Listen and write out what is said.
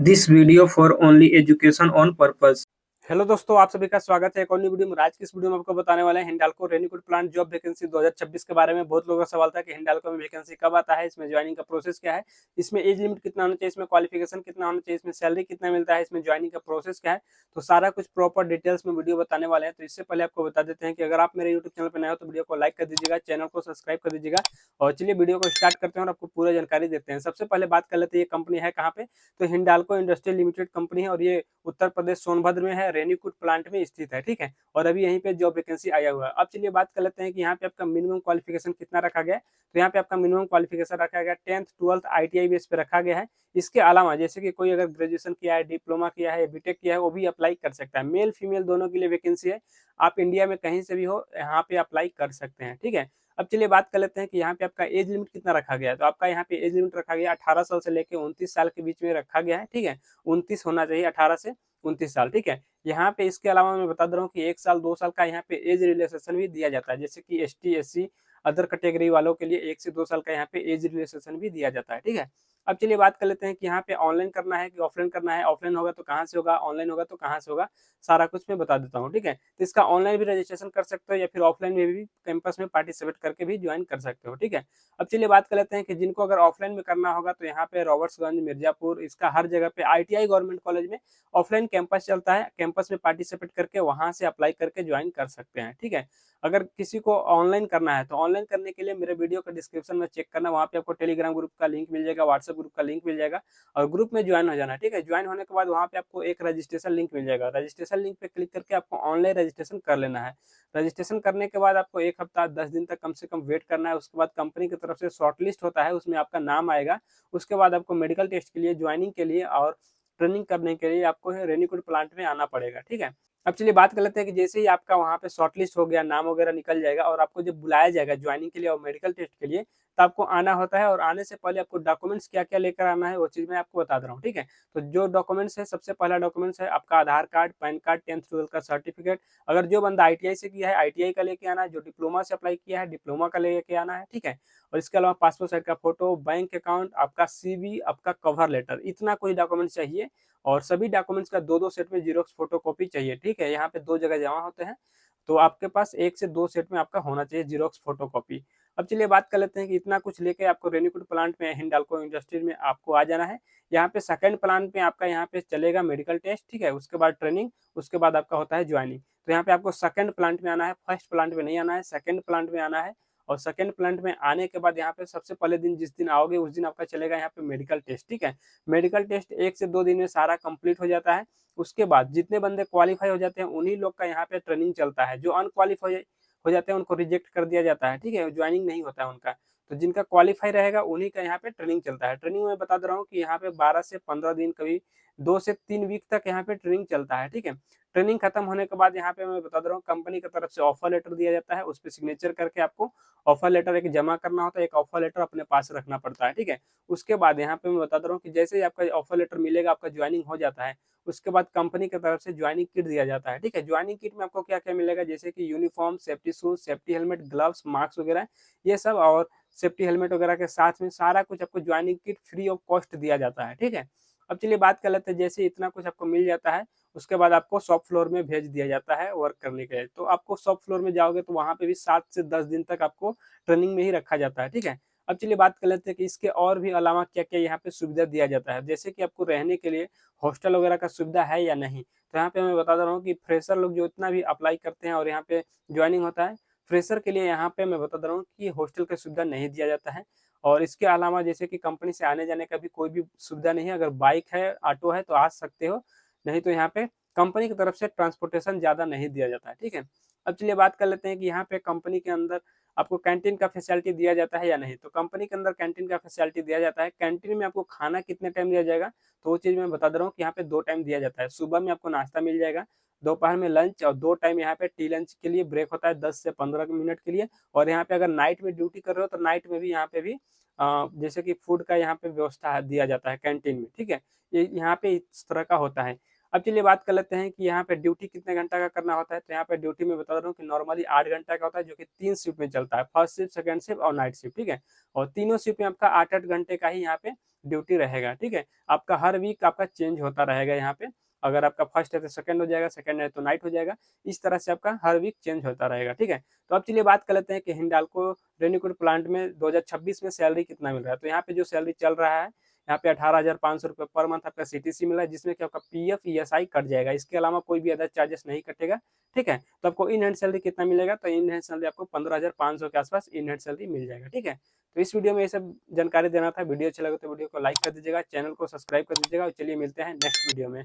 This video for only education on purpose. Hello दोस्तों, आप सभी का स्वागत है एक और नई वीडियो में। आज की इस वीडियो में आपको बताने वाले हैं Hindalco raincoat plant job vacancy 2026 के बारे में। बहुत लोगों का सवाल था कि हिंडाल्को में वैकेंसी कब आता है, इसमें ज्वाइनिंग का प्रोसेस क्या है, इसमें एज लिमिट कितना होना चाहिए, इसमें क्वालिफिकेशन कितना होना चाहिए, इसमें सैलरी कितना मिलता है, इसमें ज्वाइनिंग का प्रोसेस क्या है। तो सारा कुछ प्रॉपर डिटेल्स में वीडियो बताने वाले हैं। तो इससे पहले आपको बता देते हैं कि अगर आप मेरे यूट्यूब चैनल पर नए हो तो वीडियो को लाइक कर दीजिएगा, चैनल को सब्सक्राइब कर दीजिएगा। और चलिए वीडियो को स्टार्ट करते हैं और आपको पूरा जानकारी देते हैं। सबसे पहले बात कर लेते हैं ये कंपनी है कहाँ पे। तो हिंडाल्को इंडस्ट्रियल लिमिटेड कंपनी है और ये उत्तर प्रदेश सोनभद्र में है, रेनीकोट प्लांट में स्थित है। ठीक है, और अभी यहीं पे जॉब वैकेंसी आया हुआ है। अब चलिए बात कर लेते हैं कि यहाँ पे आपका मिनिमम क्वालिफिकेशन कितना रखा गया है। तो यहाँ पे आपका मिनिमम क्वालिफिकेशन रखा गया 10th 12th ITI बेस पे रखा गया है। इसके अलावा जैसे कि कोई अगर ग्रेजुएशन किया है, डिप्लोमा किया है, बीटेक किया है, वो भी अप्लाई कर सकता है। मेल फीमेल दोनों के लिए वैकेंसी है। आप इंडिया में कहीं से भी हो यहाँ पे अप्लाई कर सकते हैं। ठीक है, अब चलिए बात कर लेते हैं कि यहाँ पे आपका एज लिमिट कितना रखा गया है। तो आपका यहाँ पे एज लिमिट रखा गया 18 साल से लेकर 29 साल के बीच में रखा गया है। ठीक है, 29 होना चाहिए, 18 से 29 साल। ठीक है, यहाँ पे इसके अलावा मैं बता दे रहा हूँ कि 1 साल 2 साल का यहाँ पे एज रिलैक्सेशन भी दिया जाता है। जैसे कि ST SC अदर कैटेगरी वालों के लिए 1 से 2 साल का यहाँ पे एज रिलैक्सेशन भी दिया जाता है। ठीक है, अब चलिए बात कर लेते हैं कि यहाँ पे ऑनलाइन करना है कि ऑफलाइन करना है। ऑफलाइन होगा तो कहाँ से होगा, ऑनलाइन होगा तो कहाँ से होगा, सारा कुछ मैं बता देता हूँ। ठीक है, तो इसका ऑनलाइन भी रजिस्ट्रेशन कर सकते हो या फिर ऑफलाइन में भी कैंपस में पार्टिसिपेट करके भी ज्वाइन कर सकते हो। ठीक है, अब चलिए बात कर लेते हैं कि जिनको अगर ऑफलाइन में करना होगा तो यहाँ पे रॉबर्ट्सगंज, मिर्जापुर, इसका हर जगह पे ITI गवर्नमेंट कॉलेज में ऑफलाइन कैंपस चलता है। कैंपस में पार्टिसिपेट करके वहां से अप्लाई करके ज्वाइन कर सकते हैं। ठीक है, अगर किसी को ऑनलाइन करना है तो ऑनलाइन करने के लिए मेरे वीडियो का डिस्क्रिप्शन में चेक करना, वहाँ पे आपको टेलीग्राम ग्रुप का लिंक मिल जाएगा, व्हाट्सएप ग्रुप का लिंक मिल जाएगा और ग्रुप में ज्वाइन हो जाना। ठीक है, ज्वाइन होने के बाद वहाँ पे आपको एक रजिस्ट्रेशन लिंक मिल जाएगा। रजिस्ट्रेशन लिंक पे क्लिक करके आपको ऑनलाइन रजिस्ट्रेशन कर लेना है। रजिस्ट्रेशन करने के बाद आपको 1 हफ्ता 10 दिन तक कम से कम वेट करना है। उसके बाद कंपनी की तरफ से शॉर्टलिस्ट होता है, उसमें आपका नाम आएगा। उसके बाद आपको मेडिकल टेस्ट के लिए, ज्वाइनिंग के लिए और ट्रेनिंग करने के लिए आपको रेनीकोट प्लांट में आना पड़ेगा। ठीक है, अब चलिए बात कर लेते हैं कि जैसे ही आपका वहाँ पे शॉर्टलिस्ट हो गया, नाम वगैरह निकल जाएगा और आपको जब बुलाया जाएगा ज्वाइनिंग के लिए और मेडिकल टेस्ट के लिए, तो आपको आना होता है। और आने से पहले आपको डॉक्यूमेंट्स क्या क्या लेकर आना है वो चीज़ मैं आपको बता दे रहा हूँ। ठीक है, तो जो डॉक्यूमेंट्स है, सबसे पहला डॉक्यूमेंट्स है आपका आधार card, pan card, 10th 12th का सर्टिफिकेट। अगर जो बंदा ITI से किया है ITI का लेके आना है, जो डिप्लोमा से अप्लाई किया है डिप्लोमा का लेके आना है। ठीक है, और इसके अलावा पासपोर्ट साइज का फोटो, बैंक अकाउंट, आपका CV, आपका कवर लेटर, इतना कोई डॉक्यूमेंट चाहिए। और सभी डॉक्यूमेंट्स का 2-2 सेट में जीरोक्स फोटोकॉपी चाहिए। ठीक है, यहाँ पे 2 जगह जमा होते हैं, तो आपके पास 1 से 2 सेट में आपका होना चाहिए जीरोक्स फोटोकॉपी। अब चलिए बात कर लेते हैं कि इतना कुछ लेके आपको रेनीकोट प्लांट में, हिंडाल्को इंडस्ट्रीज में आपको आ जाना है। यहाँ पे सेकंड प्लांट में आपका यहाँ पे चलेगा मेडिकल टेस्ट। ठीक है, उसके बाद ट्रेनिंग, उसके बाद आपका होता है ज्वाइनिंग। तो यहाँ पे आपको सेकंड प्लांट में आना है, फर्स्ट प्लांट में नहीं आना है, सेकंड प्लांट में आना है। और सेकंड प्लांट में आने के बाद यहाँ पे सबसे पहले दिन जिस दिन आओगे उस दिन आपका चलेगा यहाँ पे मेडिकल टेस्ट। ठीक है, मेडिकल टेस्ट 1 से 2 दिन में सारा कंप्लीट हो जाता है। उसके बाद जितने बंदे क्वालीफाई हो जाते हैं उन्हीं लोग का यहाँ पे ट्रेनिंग चलता है। जो अनक्वालीफाई हो जाते हैं उनको रिजेक्ट कर दिया जाता है। ठीक है, ज्वाइनिंग नहीं होता है उनका। तो जिनका क्वालीफाई रहेगा उन्हीं का यहाँ पे ट्रेनिंग चलता है। ट्रेनिंग में बता दे रहा हूँ कि यहाँ पे 12 से 15 दिन, कभी 2 से 3 वीक तक यहाँ पे ट्रेनिंग चलता है। ठीक है, ट्रेनिंग खत्म होने के बाद यहाँ पे मैं बता दे रहा हूँ कंपनी की तरफ से ऑफर लेटर दिया जाता है। उस पर सिग्नेचर करके आपको ऑफर लेटर एक जमा करना होता है, एक ऑफर लेटर अपने पास रखना पड़ता है। ठीक है, उसके बाद यहाँ पे मैं बता दे रहा हूँ कि जैसे ही आपका ऑफर लेटर मिलेगा, आपका ज्वाइनिंग हो जाता है, उसके बाद कंपनी की तरफ से ज्वाइनिंग किट दिया जाता है। ठीक है, ज्वाइनिंग किट में आपको क्या क्या मिलेगा, जैसे कि uniform, safety shoes, safety helmet, gloves, mask वगैरह, ये सब। और सेफ्टी हेलमेट वगैरह के साथ में सारा कुछ आपको joining kit free of cost दिया जाता है। ठीक है, अब चलिए बात कर लेते हैं, जैसे इतना कुछ आपको मिल जाता है उसके बाद आपको शॉप फ्लोर में भेज दिया जाता है वर्क करने के लिए। तो आपको शॉप फ्लोर में जाओगे तो वहां पे भी 7 से 10 दिन तक आपको ट्रेनिंग में ही रखा जाता है। ठीक है, अब चलिए बात कर लेते हैं कि इसके और भी अलावा क्या क्या यहाँ पे सुविधा दिया जाता है। जैसे कि आपको रहने के लिए हॉस्टल वगैरह का सुविधा है या नहीं। तो यहाँ पे मैं बता दे रहा हूँ कि फ्रेशर लोग जो इतना भी अप्लाई करते हैं और यहाँ पे ज्वाइनिंग होता है, फ्रेशर के लिए यहाँ पे मैं बता दे रहा हूँ कि हॉस्टल का सुविधा नहीं दिया जाता है। और इसके अलावा जैसे कि कंपनी से आने जाने का भी कोई भी सुविधा नहीं है। अगर बाइक है, ऑटो है तो आ सकते हो, नहीं तो यहाँ पे कंपनी की तरफ से ट्रांसपोर्टेशन ज़्यादा नहीं दिया जाता है। ठीक है, अब चलिए बात कर लेते हैं कि यहाँ पे कंपनी के अंदर आपको कैंटीन का फैसिलिटी दिया जाता है या नहीं। तो कंपनी के अंदर कैंटीन का फैसिलिटी दिया जाता है। कैंटीन में आपको खाना कितने टाइम दिया जाएगा, तो वो चीज़ मैं बता दे रहा हूँ कि यहाँ पे 2 टाइम दिया जाता है। सुबह में आपको नाश्ता मिल जाएगा, दोपहर में लंच, और 2 टाइम यहाँ पे टी लंच के लिए ब्रेक होता है 10 से 15 मिनट के लिए। और यहाँ पे अगर नाइट में ड्यूटी कर रहे हो तो नाइट में भी यहाँ पे भी जैसे कि फूड का यहाँ पे व्यवस्था दिया जाता है कैंटीन में। ठीक है, ये यहाँ पे इस तरह का होता है। अब चलिए बात कर लेते हैं कि यहाँ पे ड्यूटी कितने घंटा का करना होता है। तो यहाँ पे ड्यूटी में बता रहा हूँ कि नॉर्मली 8 घंटा का होता है, जो कि 3 शिफ्ट में चलता है, फर्स्ट शिफ्ट, सेकंड शिफ्ट और नाइट शिफ्ट, ठीक है। और तीनों शिफ्ट में आपका 8-8 घंटे का ही यहाँ पे ड्यूटी रहेगा, ठीक है। आपका हर वीक आपका चेंज होता रहेगा यहाँ पे। अगर आपका फर्स्ट है तो सेकंड हो जाएगा, सेकंड है तो नाइट हो जाएगा। इस तरह से आपका हर वीक चेंज होता रहेगा, ठीक है। तो अब चलिए बात कर लेते हैं कि हिंडाल्को रेनीकोट प्लांट में 2026 में सैलरी कितना मिल रहा है। तो यहाँ पे जो सैलरी चल रहा है, यहाँ पे 18,500 रुपये पर मंथ आपका सीटीसी मिला है, जिसमें कि आपका पीएफ ईएसआई कट जाएगा। इसके अलावा कोई भी अदर चार्जेस नहीं कटेगा, ठीक है। तो आपको इन हैंड सैलरी कितना मिलेगा, तो इन हैंड सैलरी आपको 15,500 के आसपास इन हैंड सैलरी मिल जाएगा, ठीक है। तो इस वीडियो में ये सब जानकारी देना था। वीडियो अच्छा लगा तो वीडियो को लाइक कर दीजिएगा, चैनल को सब्सक्राइब कर दीजिएगा और चलिए मिलते हैं नेक्स्ट वीडियो में।